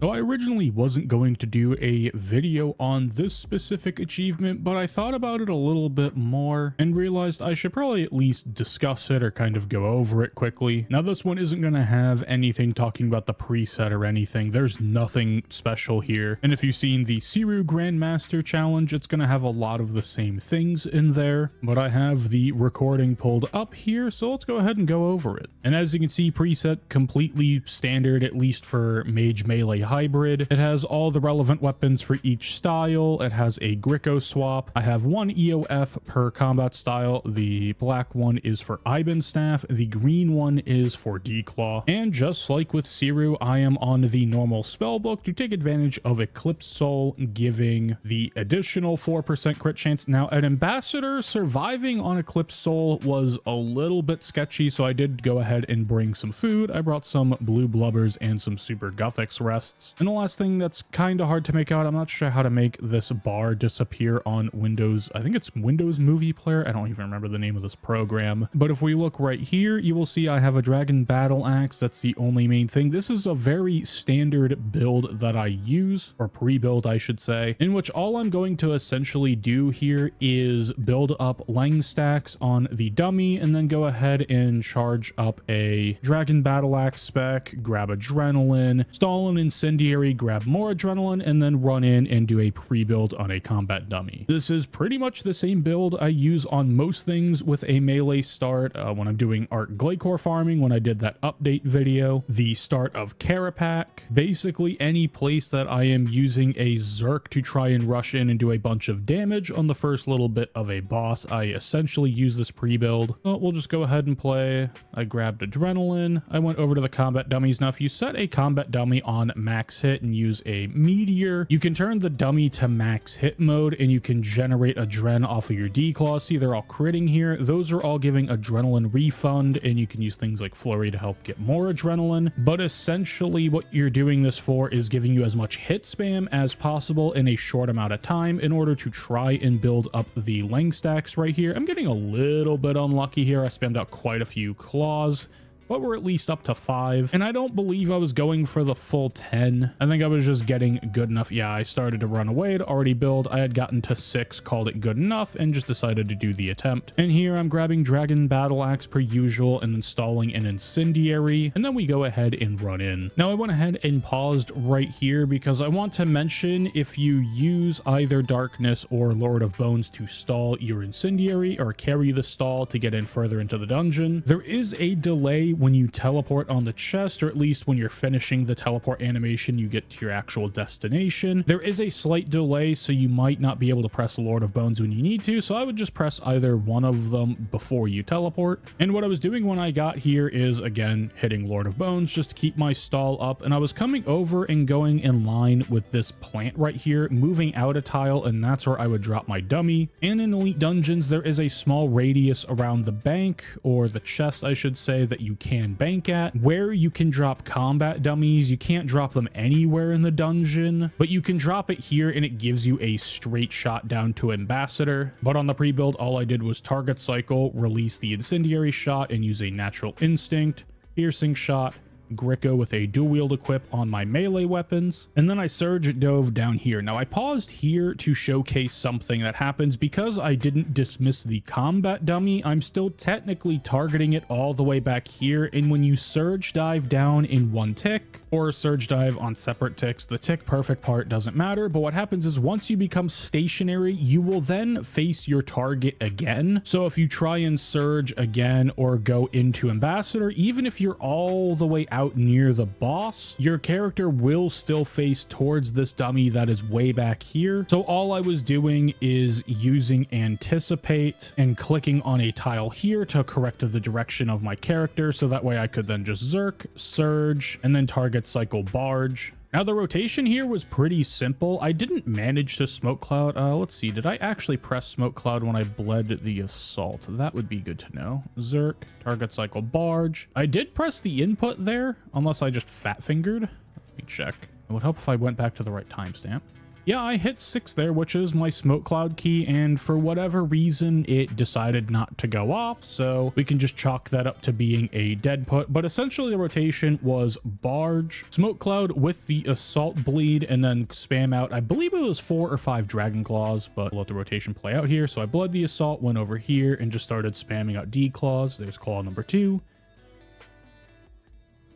So I originally wasn't going to do a video on this specific achievement, but I thought about it a little bit more and realized I should probably at least discuss it or kind of go over it quickly. Now this one isn't going to have anything talking about the preset or anything. There's nothing special here. And if you've seen the Grandmaster challenge, it's going to have a lot of the same things in there, but I have the recording pulled up here, so let's go ahead and go over it. And as you can see, preset completely standard, at least for Mage Melee Hybrid. It has all the relevant weapons for each style. It has a Gricko swap. I have one EOF per combat style. The black one is for Iban Staff. The green one is for Declaw. And just like with Siru, I am on the normal spellbook to take advantage of Eclipse Soul, giving the additional 4% crit chance. Now, an Ambassador surviving on Eclipse Soul was a little bit sketchy, so I did go ahead and bring some food. I brought some Blue Blubbers and some Super Guthix rests. And the last thing that's kind of hard to make out, I'm not sure how to make this bar disappear on Windows. I think it's Windows Movie Player. I don't even remember the name of this program. But if we look right here, you will see I have a Dragon Battle Axe. That's the only main thing. This is a very standard build that I use, or pre-build, I should say, in which all I'm going to essentially do here is build up Lang stacks on the dummy and then go ahead and charge up a Dragon Battle Axe spec, grab Adrenaline, stall an Incendiary, grab more Adrenaline, and then run in and do a pre-build on a combat dummy. This is pretty much the same build I use on most things with a melee start, when I'm doing Art Glacore farming, when I did that update video, the start of Karapak, basically any place that I am using a Zerk to try and rush in and do a bunch of damage on the first little bit of a boss, I essentially use this pre-build. So we'll just go ahead and play. I grabbed Adrenaline. I went over to the combat dummies. Now, if you set a combat dummy on max hit and use a meteor, you can turn the dummy to max hit mode and you can generate adren off of your declaw. See, they're all critting here. Those are all giving adrenaline refund, and you can use things like flurry to help get more adrenaline. But essentially what you're doing this for is giving you as much hit spam as possible in a short amount of time in order to try and build up the Lang stacks right here. I'm getting a little bit unlucky here. I spammed out quite a few claws, but we're at least up to 5, and I don't believe I was going for the full 10. I think I was just getting good enough. Yeah, I started to run away to already build. I had gotten to 6, called it good enough, and just decided to do the attempt. And here I'm grabbing Dragon Battle Axe per usual and installing an Incendiary, and then we go ahead and run in. Now I went ahead and paused right here because I want to mention, if you use either Darkness or Lord of Bones to stall your Incendiary or carry the stall to get in further into the dungeon, there is a delay when you teleport on the chest, or at least when you're finishing the teleport animation, you get to your actual destination. There is a slight delay, so you might not be able to press Lord of Bones when you need to, so I would just press either one of them before you teleport. And what I was doing when I got here is, again, hitting Lord of Bones just to keep my stall up, and I was coming over and going in line with this plant right here, moving out a tile, and that's where I would drop my dummy. And in Elite Dungeons, there is a small radius around the bank, or the chest, I should say, that you can bank at, where you can drop combat dummies. You can't drop them anywhere in the dungeon, but you can drop it here and it gives you a straight shot down to Ambassador. But on the pre-build, all I did was target cycle, release the Incendiary shot, and use a Natural Instinct, Piercing Shot, Gricko with a dual wield equip on my melee weapons, and then I surge dove down here. Now I paused here to showcase something that happens because I didn't dismiss the combat dummy. I'm still technically targeting it all the way back here, and when you surge dive down in one tick or surge dive on separate ticks, the tick perfect part doesn't matter, but what happens is once you become stationary, you will then face your target again. So if you try and surge again or go into Ambassador, even if you're all the way out near the boss, your character will still face towards this dummy that is way back here. So all I was doing is using Anticipate and clicking on a tile here to correct the direction of my character, so that way I could then just Zerk, Surge, and then target cycle Barge. Now the rotation here was pretty simple. I didn't manage to Smoke Cloud. Let's see, did I actually press Smoke Cloud when I bled the Assault? That would be good to know. Zerk, target cycle Barge. I did press the input there, unless I just fat fingered. Let me check. It would help if I went back to the right timestamp. yeah, I hit 6 there, which is my smoke cloud key, and for whatever reason, it decided not to go off, so we can just chalk that up to being a dead put. But essentially the rotation was barge, smoke cloud with the assault bleed, and then spam out, I believe it was 4 or 5 dragon claws, but we'll let the rotation play out here. So I bled the assault, went over here, and just started spamming out D claws. There's claw number 2.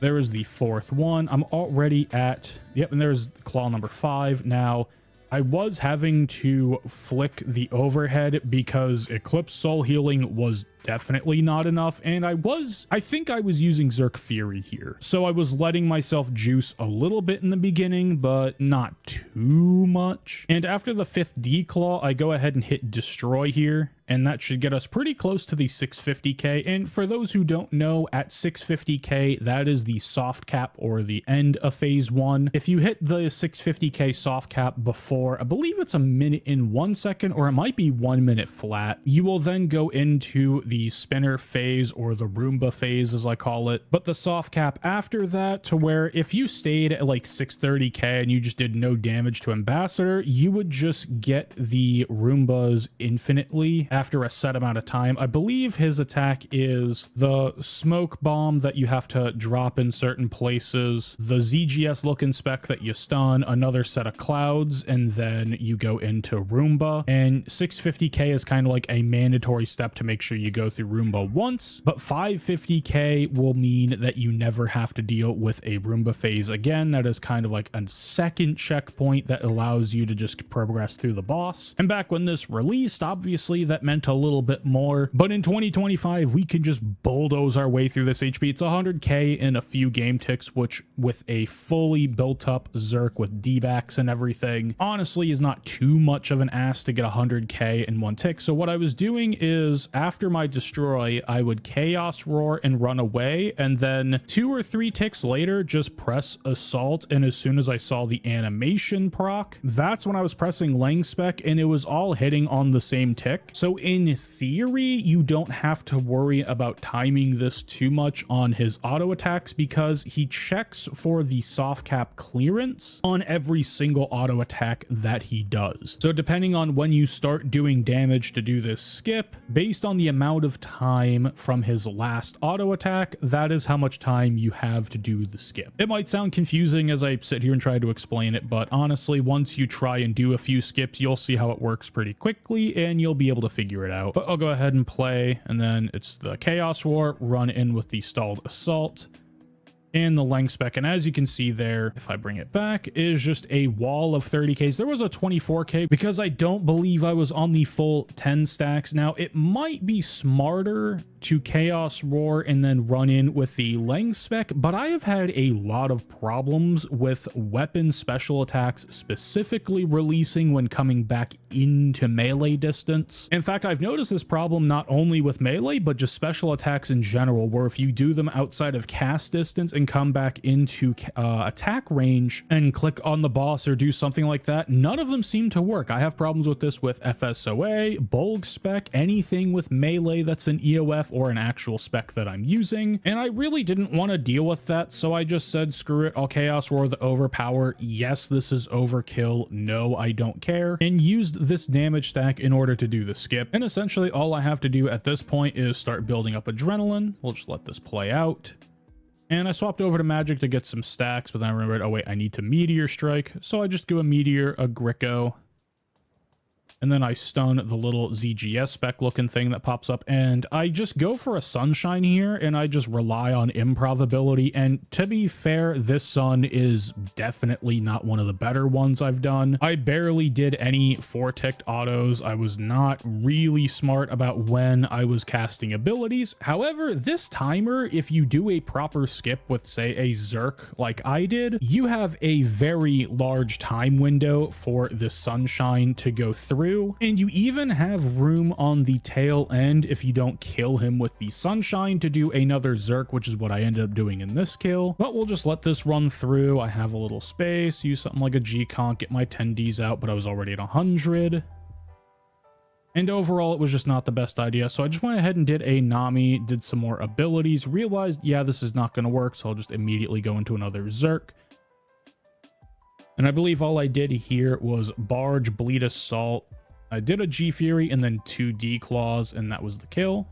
There is the 4th one. I'm already at, yep, and there's claw number 5. Now, I was having to flick the overhead because Eclipse Soul Healing was definitely not enough, and I think I was using Zerk Fury here. So I was letting myself juice a little bit in the beginning, but not too much. And after the 5th D-Claw, I go ahead and hit Destroy here, and that should get us pretty close to the 650k. And for those who don't know, at 650k, that is the soft cap or the end of phase 1. If you hit the 650k soft cap before, I believe it's a minute and 1 second, or it might be 1 minute flat, you will then go into the spinner phase, or the Roomba phase as I call it. But the soft cap after that, to where if you stayed at like 630k and you just did no damage to Ambassador, you would just get the Roombas infinitely after a set amount of time. I believe his attack is the smoke bomb that you have to drop in certain places, the ZGS look inspect that you stun, another set of clouds, and then you go into Roomba. And 650k is kind of like a mandatory step to make sure you go through Roomba once, but 550k will mean that you never have to deal with a Roomba phase again. That is kind of like a second checkpoint that allows you to just progress through the boss. And back when this released, obviously that meant a little bit more, but in 2025 we can just bulldoze our way through this HP. It's 100k in a few game ticks, which with a fully built up Zerk with D-backs and everything honestly is not too much of an ass to get 100k in 1 tick. So what I was doing is, after my destroy, I would chaos roar and run away, and then 2 or 3 ticks later just press assault. And as soon as I saw the animation proc, that's when I was pressing Lang Spec, and it was all hitting on the same tick. So in theory, you don't have to worry about timing this too much on his auto attacks, because he checks for the soft cap clearance on every single auto attack that he does. So depending on when you start doing damage to do this skip, based on the amount of time from his last auto attack, that is how much time you have to do the skip. It might sound confusing as I sit here and try to explain it, but honestly, once you try and do a few skips, you'll see how it works pretty quickly and you'll be able to figure it out. But I'll go ahead and play, and then it's the Chaos War, run in with the stalled assault and the Lang Spec. And as you can see there, if I bring it back, is just a wall of 30Ks. There was a 24K because I don't believe I was on the full 10 stacks. Now, it might be smarter to Chaos Roar and then run in with the Lang Spec, but I have had a lot of problems with weapon special attacks specifically releasing when coming back into melee distance. In fact, I've noticed this problem not only with melee, but just special attacks in general, where if you do them outside of cast distance and come back into attack range and click on the boss or do something like that, none of them seem to work. I have problems with this with FSOA, Bulk Spec, anything with melee that's an EOF or an actual spec that I'm using, and I really didn't want to deal with that, so I just said screw it, I'll Chaos Roar the overpower. Yes, this is overkill. No, I don't care, and used this damage stack in order to do the skip. And essentially all I have to do at this point is start building up adrenaline. We'll just let this play out. And I swapped over to magic to get some stacks, but then I remembered, oh wait, I need to meteor strike. So I just do a meteor, a Gricko, and then I stun the little ZGS spec looking thing that pops up, and I just go for a sunshine here, and I just rely on improv ability. And to be fair, this sun is definitely not one of the better ones I've done. I barely did any 4-ticked autos. I was not really smart about when I was casting abilities. However, this timer, if you do a proper skip with, say, a Zerk like I did, you have a very large time window for this sunshine to go through. And you even have room on the tail end, if you don't kill him with the sunshine, to do another Zerk, which is what I ended up doing in this kill. But we'll just let this run through. I have a little space, use something like a G-Conk, get my 10Ds out, but I was already at 100. And overall, it was just not the best idea. So I just went ahead and did a Nami, did some more abilities, realized, yeah, this is not going to work. So I'll just immediately go into another Zerk. And I believe all I did here was Barge, Bleed Assault. I did a G Fury and then 2 D Claws, and that was the kill.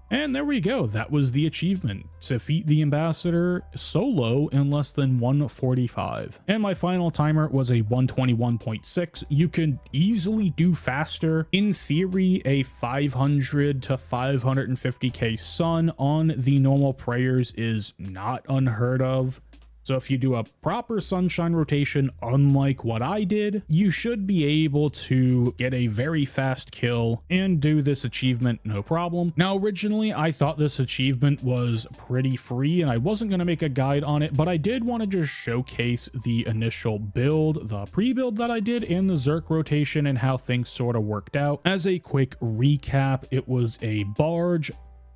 And there we go. That was the achievement. Defeat the Ambassador solo in less than 145. And my final timer was a 121.6. You could easily do faster. In theory, a 500 to 550k sun on the normal prayers is not unheard of. So if you do a proper sunshine rotation, unlike what I did, you should be able to get a very fast kill and do this achievement no problem. Now, originally, I thought this achievement was pretty free and I wasn't going to make a guide on it, but I did want to just showcase the initial build, the pre-build that I did, and the Zerk rotation and how things sort of worked out. As a quick recap, it was a Barge,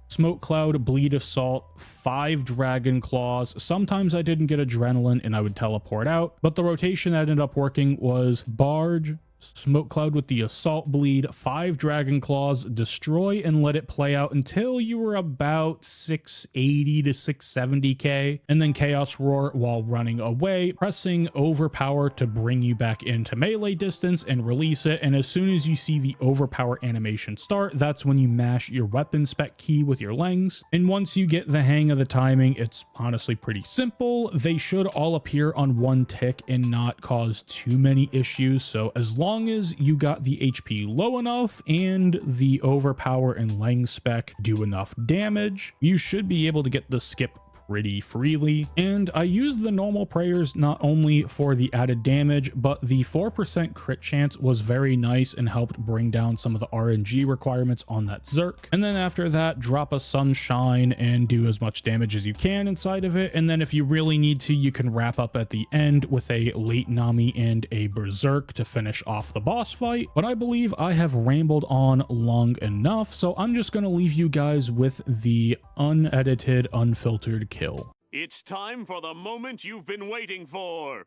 Smoke Cloud, Bleed Assault, 5 Dragon Claws. Sometimes I didn't get Adrenaline and I would teleport out, but the rotation that ended up working was Barge, Smoke Cloud with the Assault Bleed, 5 Dragon Claws, Destroy, and let it play out until you were about 680 to 670k, and then Chaos Roar while running away, pressing Overpower to bring you back into melee distance and release it. And as soon as you see the Overpower animation start, that's when you mash your weapon spec key with your Lengs. And once you get the hang of the timing, it's honestly pretty simple. They should all appear on one tick and not cause too many issues. So as long as you got the HP low enough and the Overpower and Leng spec do enough damage, you should be able to get the skip pretty freely. And I used the normal prayers not only for the added damage, but the 4% crit chance was very nice and helped bring down some of the RNG requirements on that Zerk. And then after that, drop a Sunshine and do as much damage as you can inside of it. And then if you really need to, you can wrap up at the end with a late Nami and a Berserk to finish off the boss fight. But I believe I have rambled on long enough, so I'm just going to leave you guys with the unedited, unfiltered kill. It's time for the moment you've been waiting for.